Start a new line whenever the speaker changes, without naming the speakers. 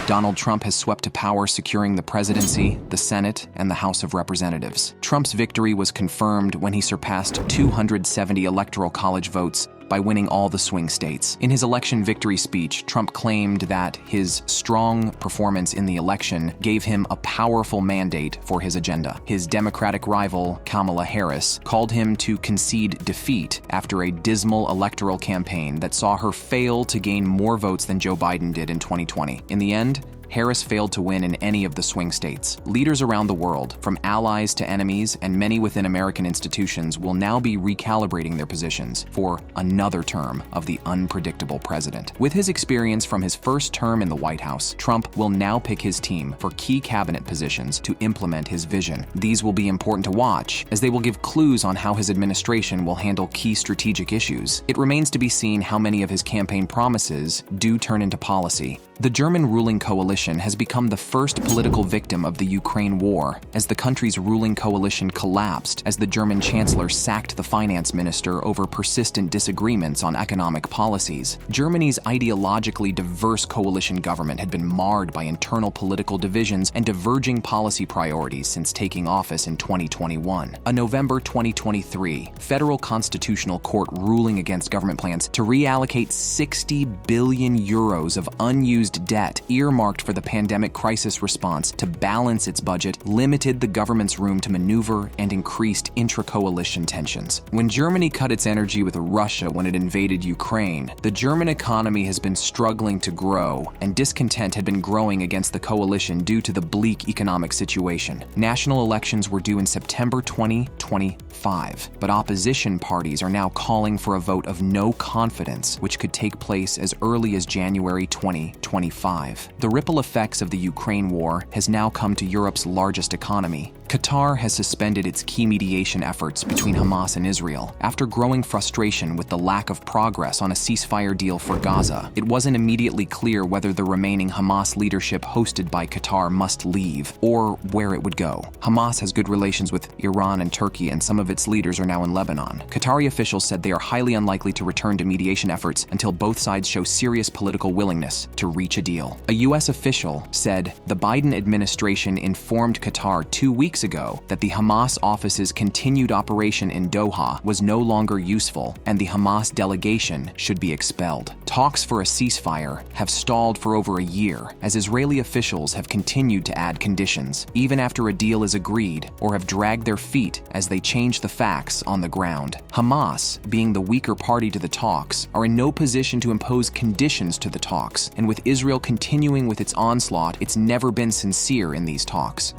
Donald Trump has swept to power, securing the presidency, the Senate, and the House of Representatives. Trump's victory was confirmed when he surpassed 270 electoral college votes by winning all the swing states. In his election victory speech, Trump claimed that his strong performance in the election gave him a powerful mandate for his agenda. His Democratic rival, Kamala Harris, called him to concede defeat after a dismal electoral campaign that saw her fail to gain more votes than Joe Biden did in 2020. In the end, Harris failed to win in any of the swing states. Leaders around the world, from allies to enemies and many within American institutions, will now be recalibrating their positions for another term of the unpredictable president. With his experience from his first term in the White House, Trump will now pick his team for key cabinet positions to implement his vision. These will be important to watch, as they will give clues on how his administration will handle key strategic issues. It remains to be seen how many of his campaign promises do turn into policy. The German ruling coalition has become the first political victim of the Ukraine war, as the country's ruling coalition collapsed as the German chancellor sacked the finance minister over persistent disagreements on economic policies. Germany's ideologically diverse coalition government had been marred by internal political divisions and diverging policy priorities since taking office in 2021. A November 2023 federal constitutional court ruling against government plans to reallocate 60 billion euros of unused debt earmarked for the pandemic crisis response to balance its budget limited the government's room to maneuver and increased intra-coalition tensions. When Germany cut its energy with Russia when it invaded Ukraine, the German economy has been struggling to grow, and discontent had been growing against the coalition due to the bleak economic situation. National elections were due in September 2025, but opposition parties are now calling for a vote of no confidence, which could take place as early as January 2025. The ripple effects of the Ukraine war has now come to Europe's largest economy. Qatar has suspended its key mediation efforts between Hamas and Israel. After growing frustration with the lack of progress on a ceasefire deal for Gaza, it wasn't immediately clear whether the remaining Hamas leadership hosted by Qatar must leave or where it would go. Hamas has good relations with Iran and Turkey, and some of its leaders are now in Lebanon. Qatari officials said they are highly unlikely to return to mediation efforts until both sides show serious political willingness to reach a deal. A U.S. official said the Biden administration informed Qatar 2 weeks ago that the Hamas office's continued operation in Doha was no longer useful and the Hamas delegation should be expelled. Talks for a ceasefire have stalled for over a year as Israeli officials have continued to add conditions, even after a deal is agreed, or have dragged their feet as they change the facts on the ground. Hamas, being the weaker party to the talks, are in no position to impose conditions to the talks, and with Israel continuing with its onslaught, it's never been sincere in these talks.